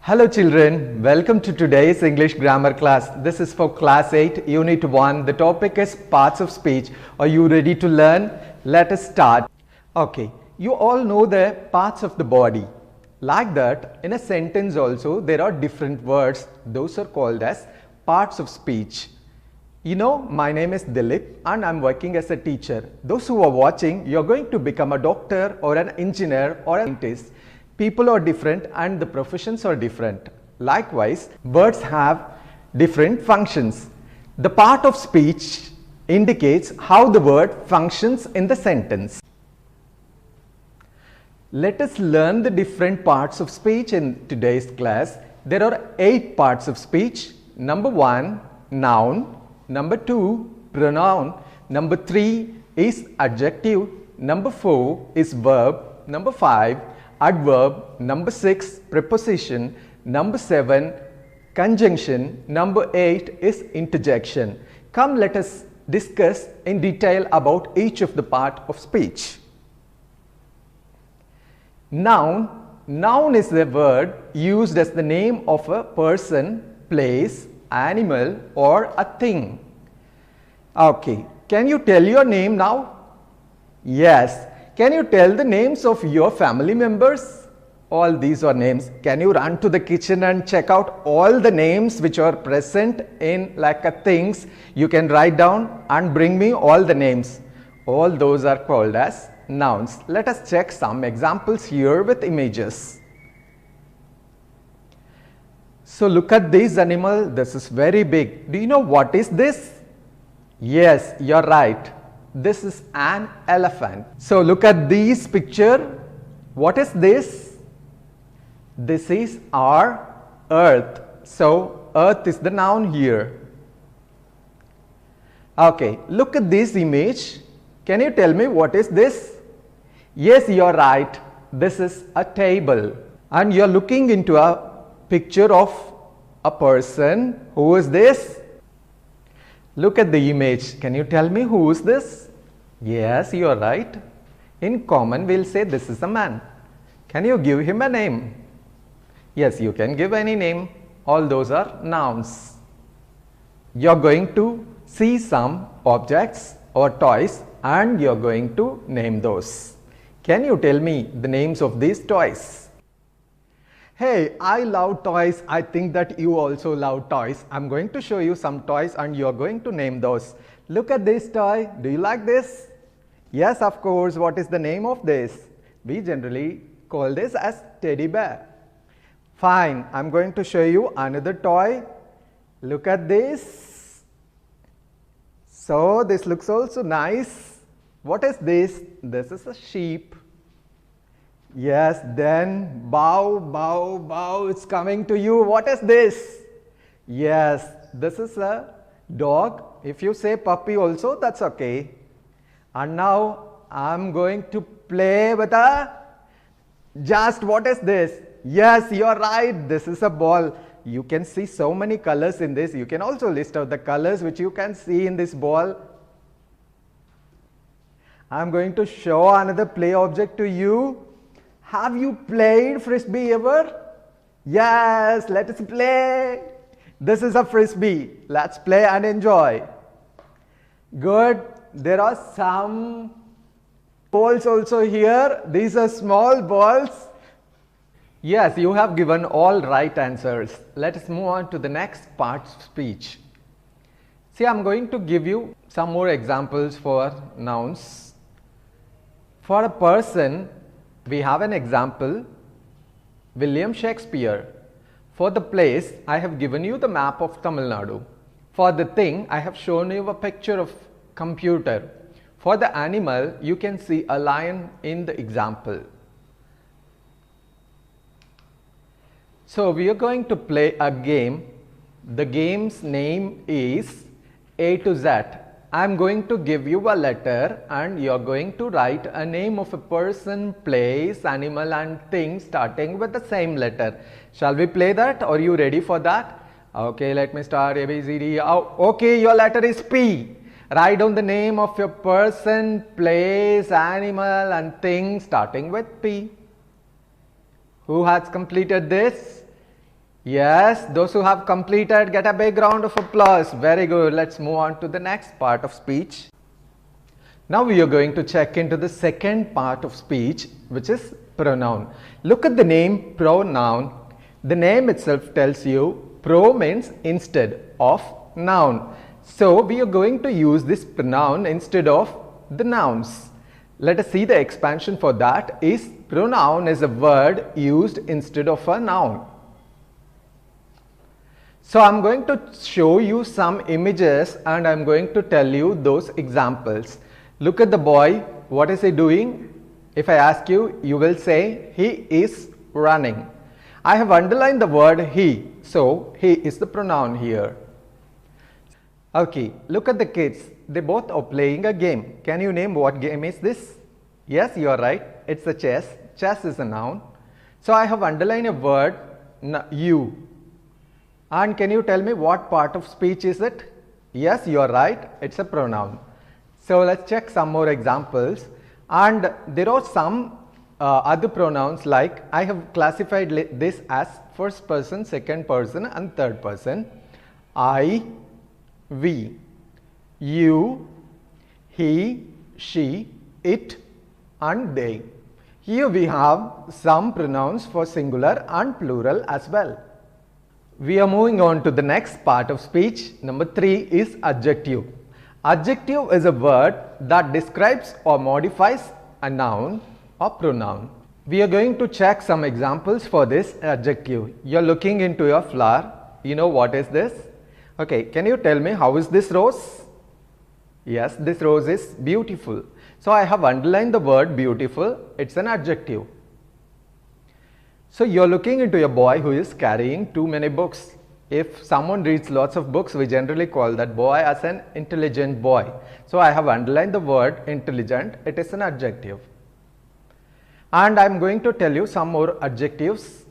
Hello children, welcome to today's English grammar class. This is for class 8, unit 1. The topic is parts of speech. Are you ready to learn? Let us start. Okay, you all know the parts of the body. Like that, in a sentence also, there are different words. Those are called as parts of speech. You know, my name is Dilip and I'm working as a teacher. Those who are watching, you're going to become a doctor or an engineer or a scientist. People are different and the professions are different. Likewise, words have different functions. The part of speech indicates how the word functions in the sentence. Let us learn the different parts of speech in today's class. There are 8 parts of speech. Number 1, noun. Number 2, pronoun. Number 3 is adjective. Number 4 is verb. Number 5, adverb. Number 6, preposition. Number 7, conjunction. Number 8 is interjection. Come, let us discuss in detail about each of the part of speech. Noun. Noun is a word used as the name of a person, place, animal or a thing. Okay, can you tell your name now? Yes. Can you tell the names of your family members? All these are names. Can you run to the kitchen and check out all the names which are present in like a things? You can write down and bring me all the names. All those are called as nouns. Let us check some examples here with images. So look at this animal. This is very big. Do you know what is this? Yes, you're right. This is an elephant. So look at this picture. What is this? This is our earth. So earth is the noun here. Okay, look at this image. Can you tell me what is this? Yes, you're right. This is a table. And you're looking into a picture of a person. Who is this? Look at the image. Can you tell me who is this? Yes, you are right. In common, we'll say this is a man. Can you give him a name? Yes, you can give any name. All those are nouns. You're going to see some objects or toys and you're going to name those. Can you tell me the names of these toys? Hey, I love toys. I think that you also love toys. I'm going to show you some toys and you're going to name those. Look at this toy. Do you like this? Yes, of course. What is the name of this? We generally call this as teddy bear. Fine. I'm going to show you another toy. Look at this. So this looks also nice. What is this? This is a sheep. Yes, then bow, bow, bow, it's coming to you. What is this? Yes, this is a dog. If you say puppy also, that's okay. And now I'm going to play with what is this? Yes, you're right. This is a ball. You can see so many colors in this. You can also list out the colors which you can see in this ball. I'm going to show another play object to you. Have you played frisbee ever? Yes, let us play. This is a frisbee. Let's play and enjoy. Good. There are some balls also here. These are small balls. Yes, you have given all right answers. Let us move on to the next part of speech. See, I'm going to give you some more examples for nouns. For a person, we have an example, William Shakespeare. For the place, I have given you the map of Tamil Nadu. For the thing, I have shown you a picture of computer. For the animal, you can see a lion in the example. So we are going to play a game. The game's name is A to Z. I'm going to give you a letter and you're going to write a name of a person, place, animal and thing starting with the same letter. Shall we play that? Are you ready for that? Okay, let me start. A, B, C, D. Oh, okay, your letter is P. Write down the name of your person, place, animal and thing starting with P. Who has completed this? Yes, those who have completed, get a big round of applause. Very good. Let's move on to the next part of speech. Now we are going to check into the second part of speech, which is pronoun. Look at the name pronoun. The name itself tells you pro means instead of noun. So we are going to use this pronoun instead of the nouns. Let us see the expansion for that is pronoun is a word used instead of a noun. So I am going to show you some images and I am going to tell you those examples. Look at the boy. What is he doing? If I ask you, you will say he is running. I have underlined the word he. So he is the pronoun here. Okay, look at the kids. They both are playing a game. Can you name what game is this? Yes, you are right. It's a chess. Chess is a noun. So I have underlined a word you. And can you tell me what part of speech is it? Yes, you are right. It's a pronoun. So let's check some more examples. And there are some other pronouns like I have classified this as first person, second person and third person. I, we, you, he, she, it and they. Here we have some pronouns for singular and plural as well. We are moving on to the next part of speech. Number 3 is adjective. Adjective is a word that describes or modifies a noun or pronoun. We are going to check some examples for this adjective. You are looking into your flower. You know what is this? Okay, can you tell me how is this rose? Yes, this rose is beautiful. So I have underlined the word beautiful. It's an adjective. So you are looking into a boy who is carrying too many books. If someone reads lots of books, we generally call that boy as an intelligent boy. So I have underlined the word intelligent. It is an adjective. And I am going to tell you some more adjectives.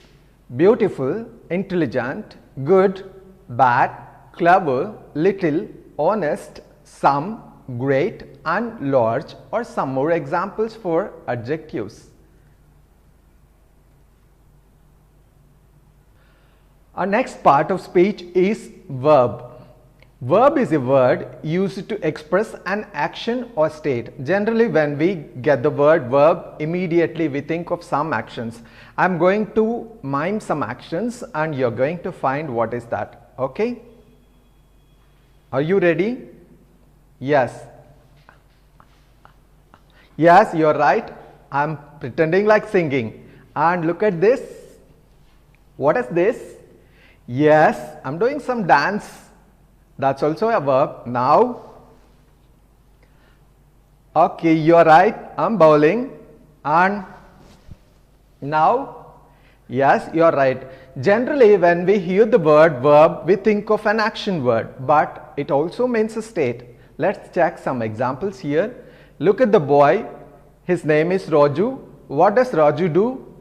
Beautiful, intelligent, good, bad, clever, little, honest, some, great and large, or some more examples for adjectives. Our next part of speech is verb. Verb is a word used to express an action or state. Generally, when we get the word verb, immediately we think of some actions. I am going to mime some actions and you are going to find what is that. Okay? Are you ready? Yes. Yes, you are right. I am pretending like singing. And look at this. What is this? Yes, I am doing some dance. That's also a verb. Now, okay, you are right. I am bowling. And now, yes, you are right. Generally, when we hear the word verb, we think of an action word, but it also means a state. Let's check some examples here. Look at the boy. His name is Raju. What does Raju do?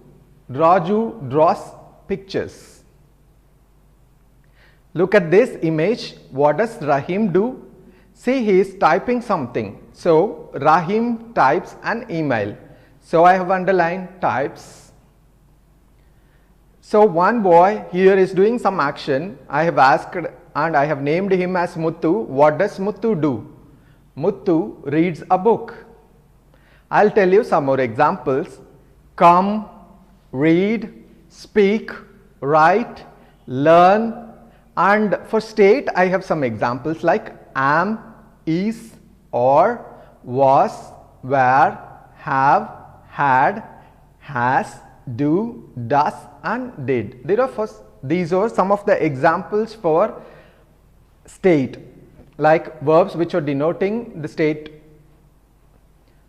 Raju draws pictures. Look at this image. What does Rahim do? See, he is typing something. So, Rahim types an email. So, I have underlined types. So, one boy here is doing some action. I have asked and I have named him as Muthu. What does Muthu do? Muthu reads a book. I'll tell you some more examples. Come, read, speak, write, learn. And for state, I have some examples like am, is, or, was, were, have, had, has, do, does and did. These are some of the examples for state, like verbs which are denoting the state.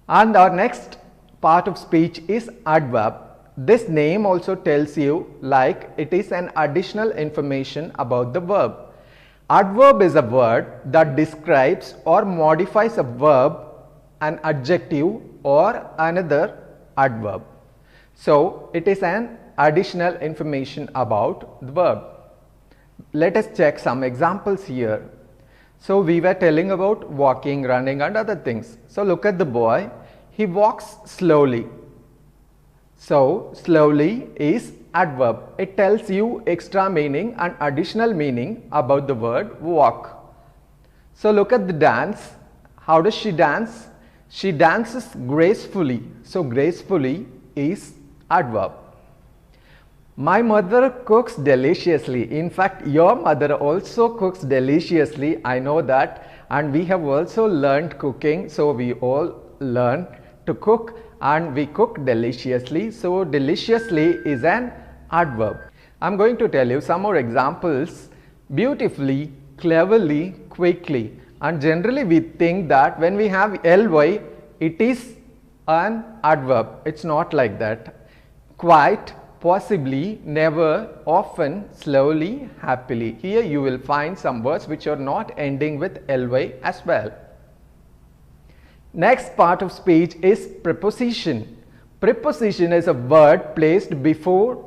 And our next part of speech is adverb. This name also tells you like it is an additional information about the verb. Adverb is a word that describes or modifies a verb, an adjective or another adverb. So, it is an additional information about the verb. Let us check some examples here. So, we were telling about walking, running and other things. So, look at the boy. He walks slowly. So, slowly is adverb. It tells you extra meaning and additional meaning about the word walk. So look at the dance. How does she dance? She dances gracefully. So gracefully is adverb. My mother cooks deliciously. In fact, your mother also cooks deliciously. I know that. And we have also learned cooking. So we all learn to cook and we cook deliciously. So deliciously is an adverb. I'm going to tell you some more examples. Beautifully, cleverly, quickly. And generally we think that when we have ly, it is an adverb. It's not like that. Quite, possibly, never, often, slowly, happily. Here you will find some words which are not ending with ly as well. Next part of speech is preposition. Preposition is a word placed before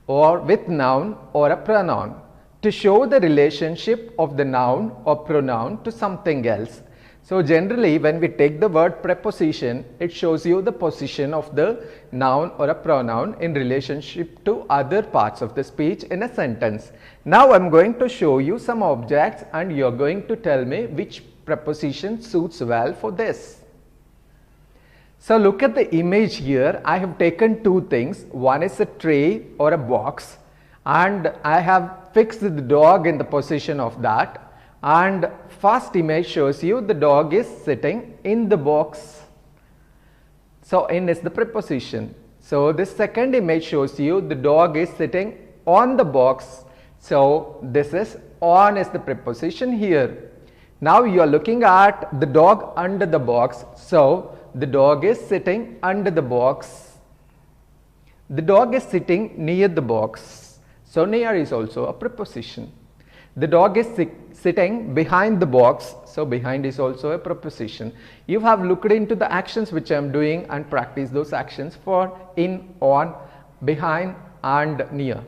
or with noun or a pronoun to show the relationship of the noun or pronoun to something else. So generally when we take the word preposition, it shows you the position of the noun or a pronoun in relationship to other parts of the speech in a sentence. Now I am going to show you some objects and you are going to tell me which preposition suits well for this. So look at the image here. I have taken two things. One is a tray or a box and I have fixed the dog in the position of that. And first image shows you the dog is sitting in the box. So in is the preposition. So this second image shows you the dog is sitting on the box. So this is on is the preposition here. Now you are looking at the dog under the box. So the dog is sitting under the box. The dog is sitting near the box. So near is also a preposition. The dog is sitting behind the box. So behind is also a preposition. You have looked into the actions which I am doing and practice those actions for in, on, behind and near.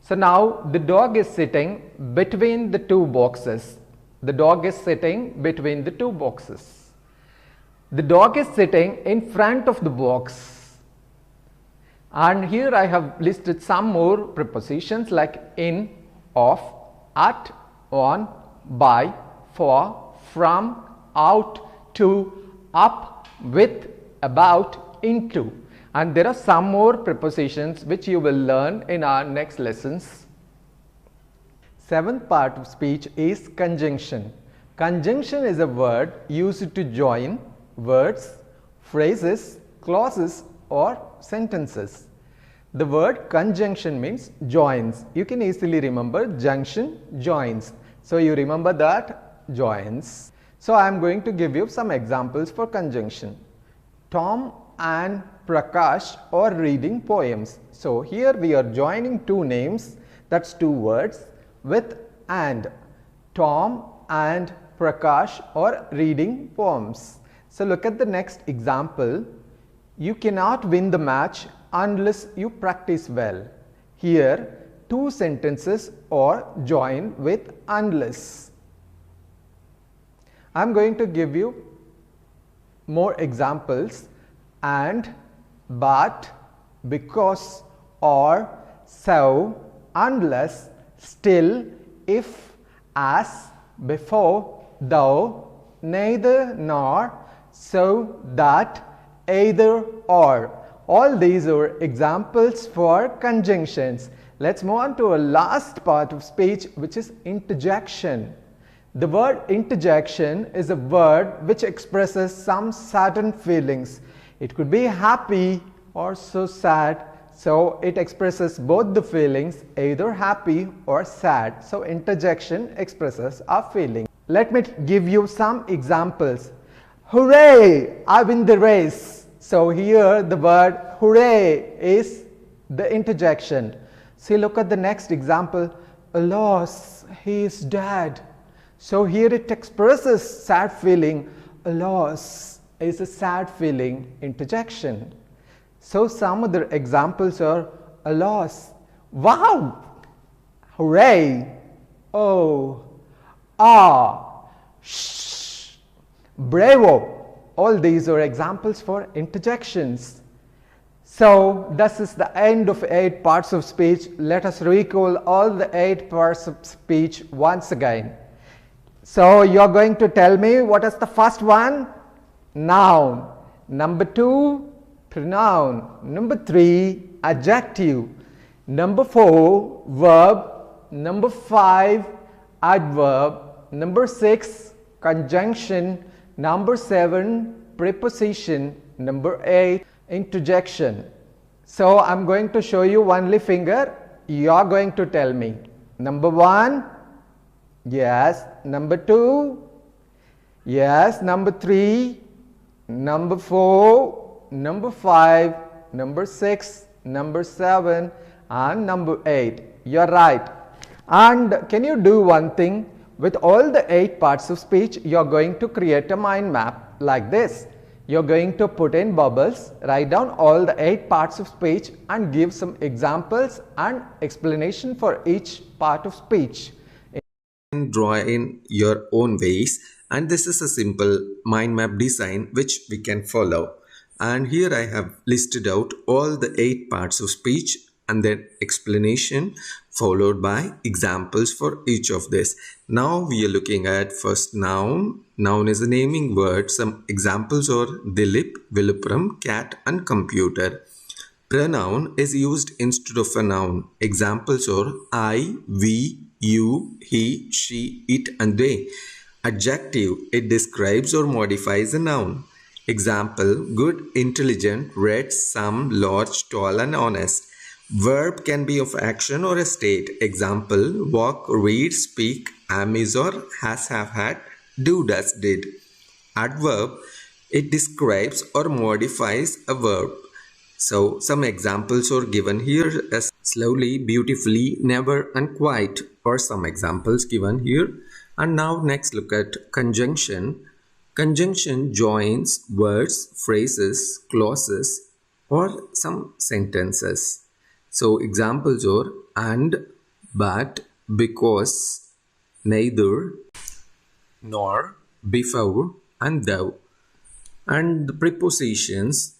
So now the dog is sitting between the two boxes. The dog is sitting between the two boxes. The dog is sitting in front of the box. And here I have listed some more prepositions like in, of, at, on, by, for, from, out, to, up, with, about, into. And there are some more prepositions which you will learn in our next lessons. Seventh part of speech is conjunction. Conjunction is a word used to join words, phrases, clauses or sentences. The word conjunction means joins. You can easily remember junction, joins. So you remember that joins. So I am going to give you some examples for conjunction. Tom and Prakash are reading poems. So here we are joining two names, that's two words, with and. Tom and Prakash are reading poems. So look at the next example. You cannot win the match unless you practice well. Here two sentences are joined with unless. I am going to give you more examples. And, but, because, or, so, unless, still, if, as, before, though, neither, nor, so, that, either, or. All these are examples for conjunctions. Let's move on to a last part of speech, which is interjection. The word interjection is a word which expresses some certain feelings. It could be happy or so sad. So it expresses both the feelings, either happy or sad. So interjection expresses our feeling. Let me give you some examples. Hooray! I win the race. So here the word hooray is the interjection. See, look at the next example. Alas, he is dead. So here it expresses sad feeling. Alas is a sad feeling, interjection. So some other examples are alas, wow, hooray, oh, ah, shh, bravo. All these are examples for interjections. So this is the end of 8 parts of speech. Let us recall all the 8 parts of speech once again. So you are going to tell me what is the first one? Noun. Number 2, pronoun. Number 3, adjective. Number 4, verb. Number 5, adverb. Number 6, conjunction. Number 7, preposition. Number 8, interjection. So I'm going to show you only finger. You are going to tell me. Number 1, yes. Number 2, yes. Number 3, number 4, number 5, number 6, number 7 and number 8. You are right. And can you do one thing? With all the 8 parts of speech, you are going to create a mind map like this. You are going to put in bubbles, write down all the 8 parts of speech and give some examples and explanation for each part of speech. Draw in your own ways, and this is a simple mind map design which we can follow. And here I have listed out all the 8 parts of speech and then explanation followed by examples for each of this. Now we are looking at first noun. Noun is a naming word. Some examples are Dilip, Viluppuram, cat and computer. Pronoun is used instead of a noun. Examples are I, we, you, he, she, it and they. Adjective, it describes or modifies a noun. Example, good, intelligent, red, some, large, tall and honest. Verb can be of action or a state. Example, walk, read, speak, am, is or has, have, had, do, does, did. Adverb, it describes or modifies a verb. So some examples are given here as slowly, beautifully, never and quite, or some examples given here. And now next look at conjunction. Conjunction joins words, phrases, clauses or some sentences. So examples are and, but, because, neither, nor, before and though. And the prepositions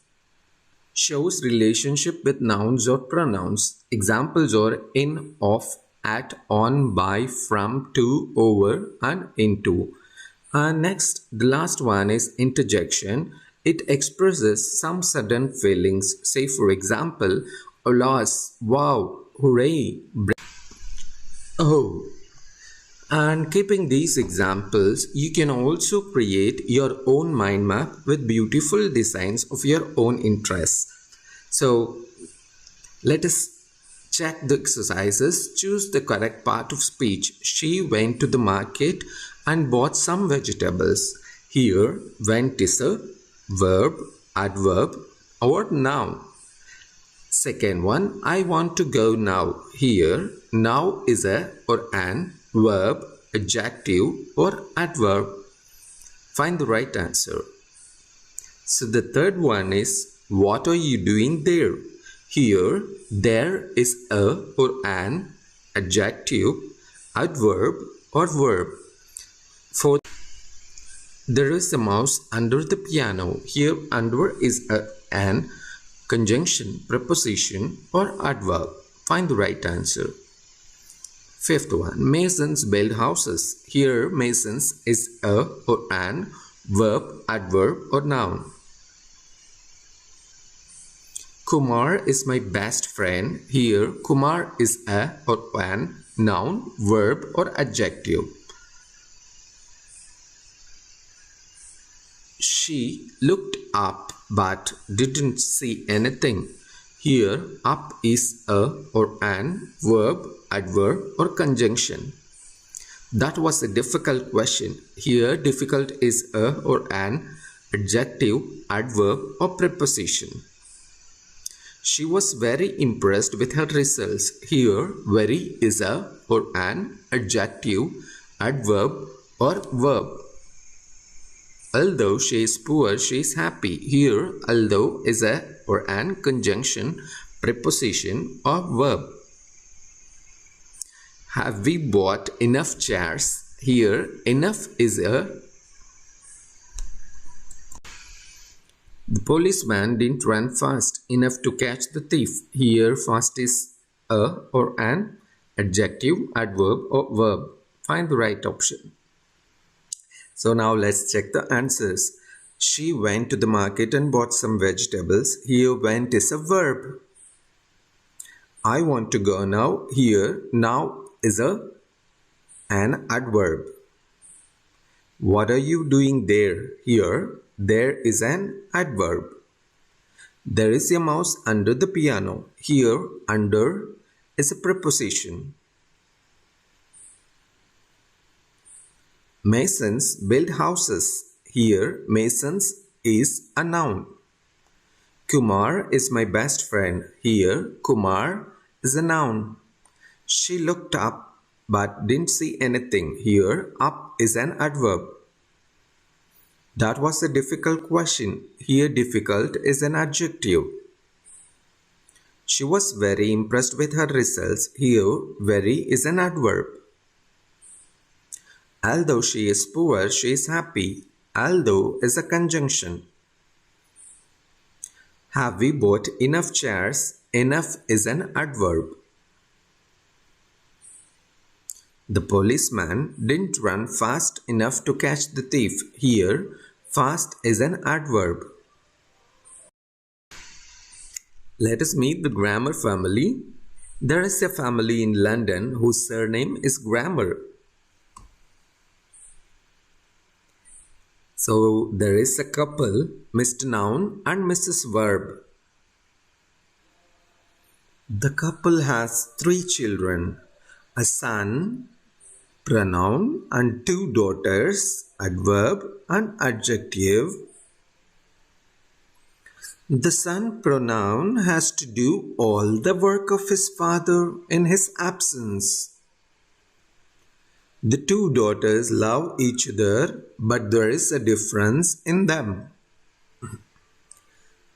shows relationship with nouns or pronouns. Examples are in, of, at, on, by, from, to, over and into. And next, the last one is interjection. It expresses some sudden feelings. Say for example, alas, wow, hooray, oh. And keeping these examples, you can also create your own mind map with beautiful designs of your own interests. So let us check the exercises. Choose the correct part of speech. She went to the market and bought some vegetables. Here, went is a verb, adverb or noun. Second one, I want to go now. Here, now is a or an verb, adjective or adverb. Find the right answer. So the third one is, what are you doing there? Here, there is a or an adjective, adverb or verb. Fourth, there is a mouse under the piano. Here, under is an conjunction, preposition or adverb. Find the right answer. Fifth one, masons build houses. Here, masons is a or an verb, adverb or noun. Kumar is my best friend. Here, Kumar is a or an noun, verb or adjective. She looked up but didn't see anything. Here, up is a or an verb, adverb or conjunction. That was a difficult question. Here, difficult is a or an adjective, adverb or preposition. She was very impressed with her results. Here, very is a or an adjective, adverb or verb. Although she is poor, she is happy. Here, although is a or an conjunction, preposition or verb. Have we bought enough chairs? Here, enough is a The policeman didn't run fast enough to catch the thief. Here, fast is a or an adjective, adverb, or verb. Find the right option. So now let's check the answers. She went to the market and bought some vegetables. Here, went is a verb. I want to go now. Here, now is an adverb. What are you doing there? Here, there is an adverb. There is a mouse under the piano. Here, under is a preposition. Masons build houses. Here, masons is a noun. Kumar is my best friend. Here, Kumar is a noun. She looked up but didn't see anything. Here, up is an adverb. That was a difficult question. Here, difficult is an adjective. She was very impressed with her results. Here, very is an adverb. Although she is poor, she is happy. Although is a conjunction. Have we bought enough chairs? Enough is an adverb. The policeman didn't run fast enough to catch the thief. Here, fast is an adverb. Let us meet the Grammar family. There is a family in London whose surname is Grammar. So there is a couple, Mr. Noun and Mrs. Verb. The couple has 3 children, a son, pronoun, and 2 daughters, adverb and adjective. The son pronoun has to do all the work of his father in his absence. The 2 daughters love each other, but there is a difference in them.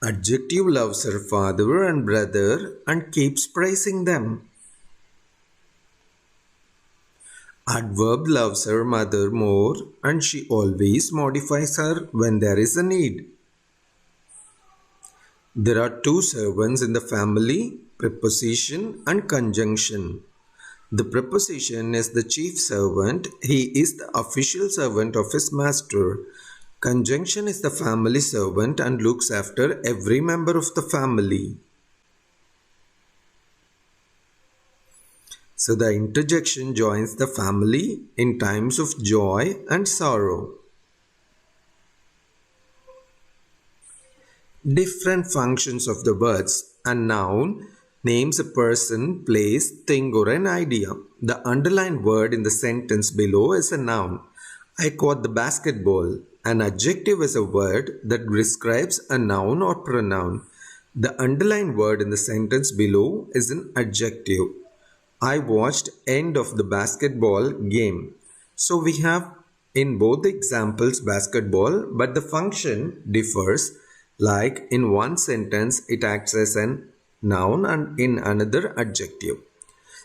Adjective loves her father and brother and keeps praising them. Adverb loves her mother more and she always modifies her when there is a need. There are 2 servants in the family, preposition and conjunction. The preposition is the chief servant. He is the official servant of his master. Conjunction is the family servant and looks after every member of the family. So the interjection joins the family in times of joy and sorrow. Different functions of the words. A noun names a person, place, thing or an idea. The underlined word in the sentence below is a noun. I caught the basketball. An adjective is a word that describes a noun or pronoun. The underlined word in the sentence below is an adjective. I watched end of the basketball game. So we have in both the examples basketball, but the function differs. Like in one sentence it acts as an noun and in another adjective.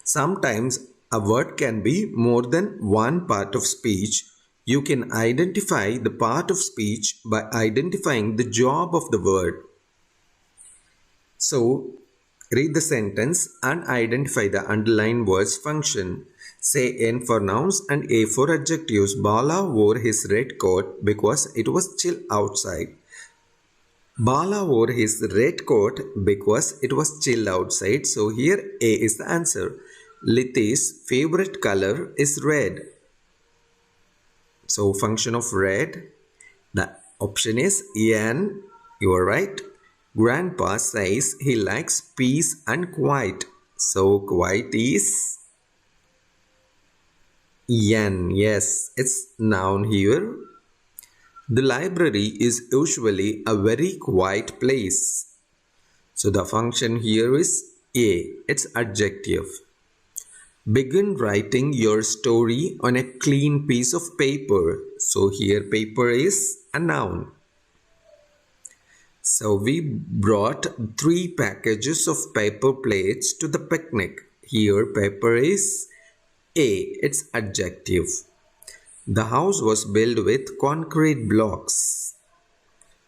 Sometimes a word can be more than one part of speech. You can identify the part of speech by identifying the job of the word. So read the sentence and identify the underlined word's function. Say N for nouns and A for adjectives. Bala wore his red coat because it was chill outside. Bala wore his red coat because it was chill outside. So here A is the answer. Liti's favorite color is red. So function of red. The option is N. You are right. Grandpa says he likes peace and quiet. So quiet is N. Yes, it's noun here. The library is usually a very quiet place. So the function here is A. It's adjective. Begin writing your story on a clean piece of paper. So here paper is a noun. So we brought 3 packages of paper plates to the picnic. Here paper is A. It's adjective. The house was built with concrete blocks.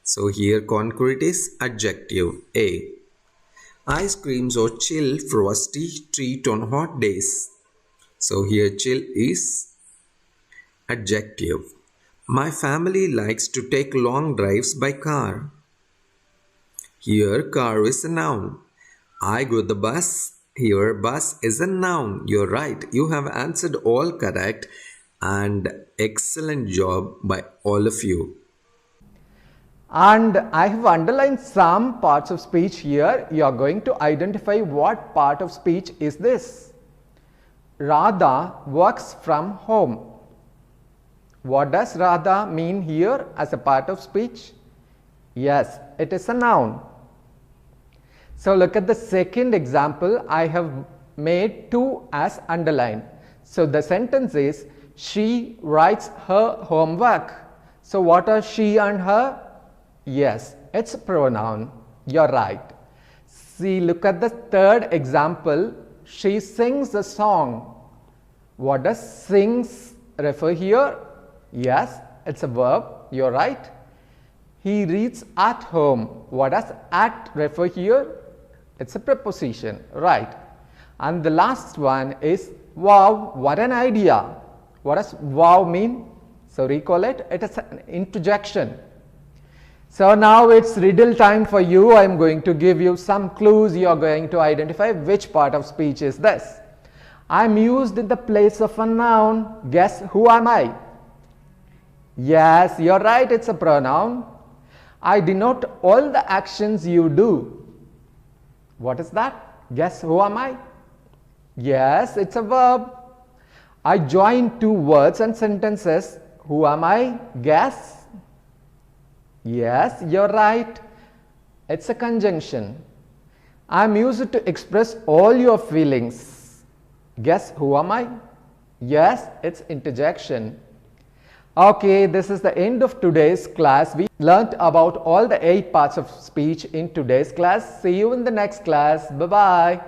So here concrete is adjective A. Ice creams or chill frosty treat on hot days. So here chill is adjective. My family likes to take long drives by car. Here car is a noun. I go the bus. Here bus is a noun. You're right. You have answered all correct and excellent job by all of you. And I have underlined some parts of speech here. You are going to identify what part of speech is this. Radha works from home. What does Radha mean here as a part of speech? Yes, it is a noun. So look at the second example. I have made two as underlined. So the sentence is, she writes her homework. So what are she and her? Yes, it's a pronoun. You're right. See, look at the third example. She sings a song. What does sings refer here? Yes, it's a verb. You're right. He reads at home. What does at refer here? It's a preposition. Right. And the last one is, wow, what an idea. What does wow mean? So recall it. It is an interjection. So now it's riddle time for you. I am going to give you some clues. You are going to identify which part of speech is this. I am used in the place of a noun. Guess who am I? Yes, you're right. It's a pronoun. I denote all the actions you do. What is that? Guess who am I? Yes, it's a verb. I join two words and sentences. Who am I? Guess. Yes, you're right. It's a conjunction. I'm used to express all your feelings. Guess who am I? Yes, it's interjection. Okay, this is the end of today's class. We learnt about all the 8 parts of speech in today's class. See you in the next class. Bye-bye.